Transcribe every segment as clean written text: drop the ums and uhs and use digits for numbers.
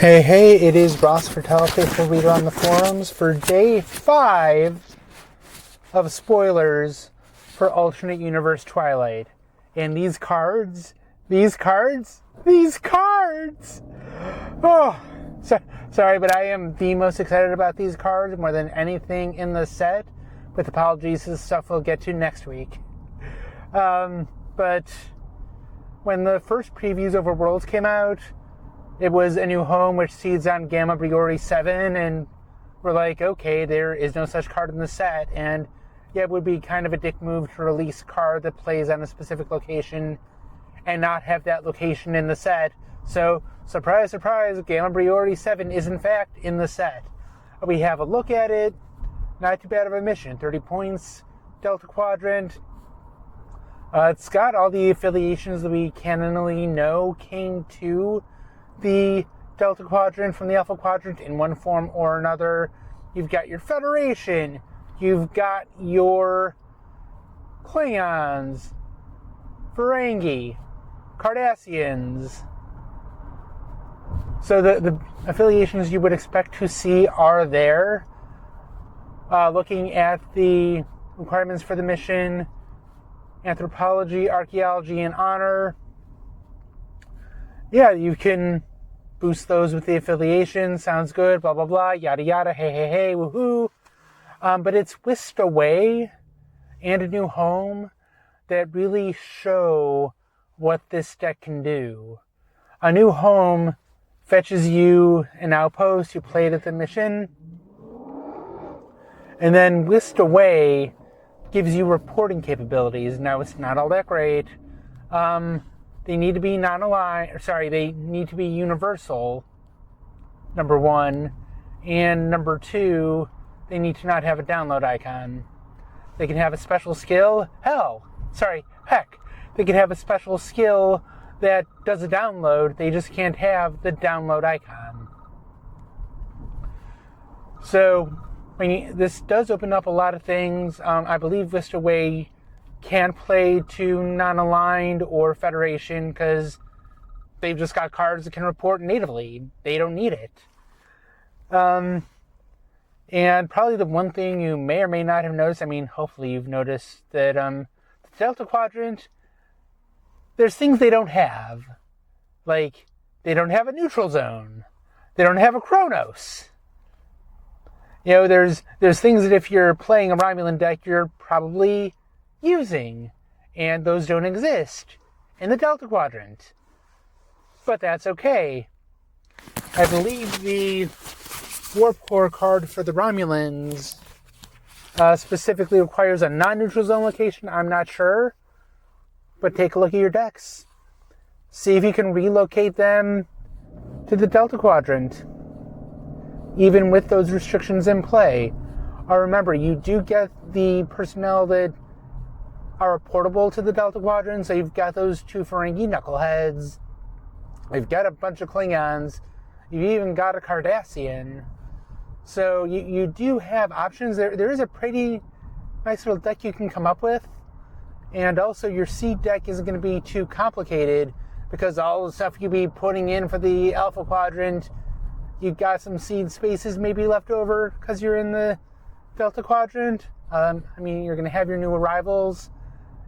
Hey, it is Ross Fertel, faithful reader on the forums, for day 5 of spoilers for Alternate Universe Twilight. And these cards! Oh, sorry, but I am the most excited about these cards more than anything in the set, with apologies to the stuff we'll get to next week. But when the first previews over Worlds came out, it was A New Home, which seeds on Gamma Priori 7, and we're like, okay, there is no such card in the set, and yeah, it would be kind of a dick move to release a card that plays on a specific location and not have that location in the set. So, surprise, surprise, Gamma Priori 7 is in fact in the set. We have a look at it, not too bad of a mission, 30 points, Delta Quadrant. It's got all the affiliations that we canonically know came to the Delta Quadrant from the Alpha Quadrant in one form or another. You've got your Federation, you've got your Klingons, Ferengi, Cardassians. So the affiliations you would expect to see are there. Looking at the requirements for the mission, anthropology, archaeology, and honor. Yeah, you can boost those with the affiliation. Sounds good, blah, blah, blah, yada, yada, hey, woohoo. But it's Whisked Away and A New Home that really show what this deck can do. A New Home fetches you an outpost you played at the mission, and then Whisked Away gives you reporting capabilities. Now, it's not all that great. They need to be they need to be universal, number one. And number two, they need to not have a download icon. They can have a special skill. Heck. They can have a special skill that does a download. They just can't have the download icon. So, this does open up a lot of things. I believe Whisked Away can play to non-aligned or Federation because they've just got cards that can report natively. They don't need it. And probably the one thing you may or may not have noticed, hopefully you've noticed that the Delta Quadrant, there's things they don't have. Like, they don't have a neutral zone. They don't have a Chronos. There's things that if you're playing a Romulan deck, you're probably using, and those don't exist in the Delta Quadrant. But that's okay. I believe the Warp Core card for the Romulans specifically requires a non-neutral zone location. I'm not sure, but take a look at your decks. See if you can relocate them to the Delta Quadrant, even with those restrictions in play. Remember, you do get the personnel that are portable to the Delta Quadrant, so you've got those 2 Ferengi knuckleheads, you've got a bunch of Klingons, you've even got a Cardassian. So you do have options. There is a pretty nice little deck you can come up with, and also your seed deck isn't going to be too complicated because all the stuff you'll be putting in for the Alpha Quadrant, you've got some seed spaces maybe left over because you're in the Delta Quadrant. You're going to have your new arrivals,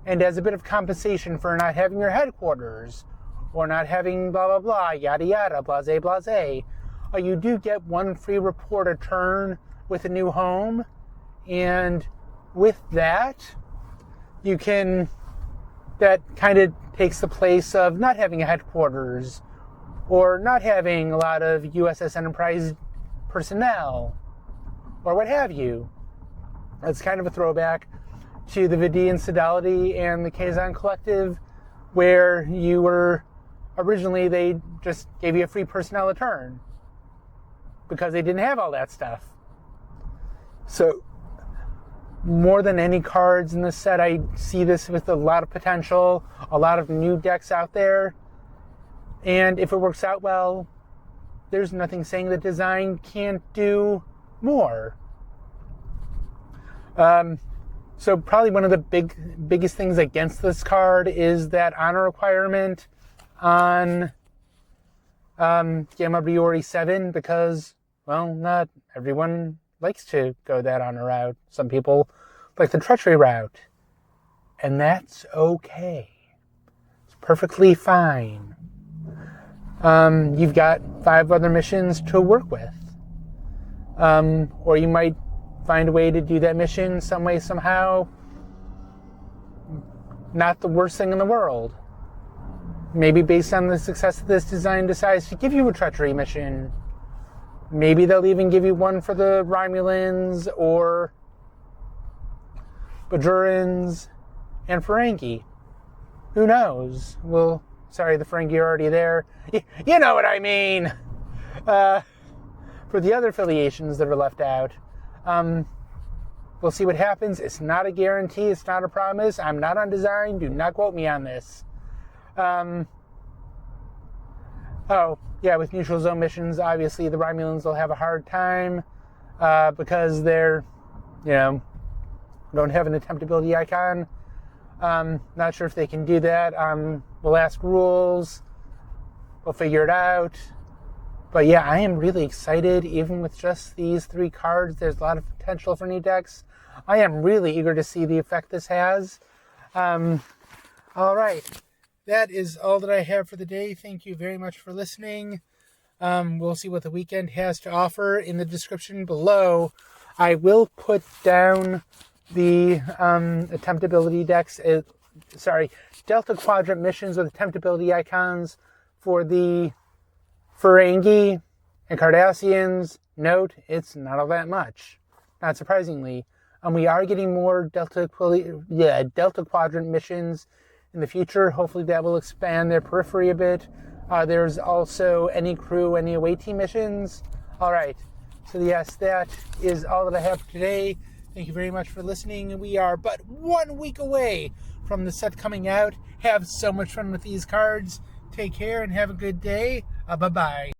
and as a bit of compensation for not having your headquarters, or not having blah, blah, blah, yada, yada, blase, blase, you do get 1 free report a turn with A New Home, and with that, that kind of takes the place of not having a headquarters, or not having a lot of USS Enterprise personnel, or what have you. It's kind of a throwback to the Vidian Fidelity and the Kazon Collective, where you were originally, they just gave you a free personnel a turn because they didn't have all that stuff. So, more than any cards in this set, I see this with a lot of potential, a lot of new decks out there, and if it works out well, there's nothing saying that design can't do more. So probably one of the biggest things against this card is that honor requirement on Gamma Briori 7 because, well, not everyone likes to go that honor route. Some people like the treachery route. And that's okay. It's perfectly fine. You've got 5 other missions to work with. Or you might find a way to do that mission some way, somehow. Not the worst thing in the world. Maybe based on the success of this design decides to give you a treachery mission. Maybe they'll even give you one for the Romulans or Bajorans and Ferengi. Who knows? Well, sorry, the Ferengi are already there. You know what I mean! For the other affiliations that are left out, we'll see what happens. It's not a guarantee. It's not a promise. I'm not on design. Do not quote me on this. With neutral zone missions, obviously the Romulans will have a hard time because they're, don't have an attemptability icon. Not sure if they can do that. We'll ask rules. We'll figure it out. But yeah, I am really excited. Even with just these 3 cards, there's a lot of potential for new decks. I am really eager to see the effect this has. All right. That is all that I have for the day. Thank you very much for listening. We'll see what the weekend has to offer in the description below. I will put down the attemptability decks. Delta Quadrant missions with attemptability icons for the Ferengi and Cardassians. Note, it's not all that much. Not surprisingly. We are getting more Delta Quadrant missions in the future. Hopefully that will expand their periphery a bit. There's also any crew, any away team missions. All right. So yes, that is all that I have for today. Thank you very much for listening. We are but 1 week away from the set coming out. Have so much fun with these cards. Take care and have a good day. Bye-bye.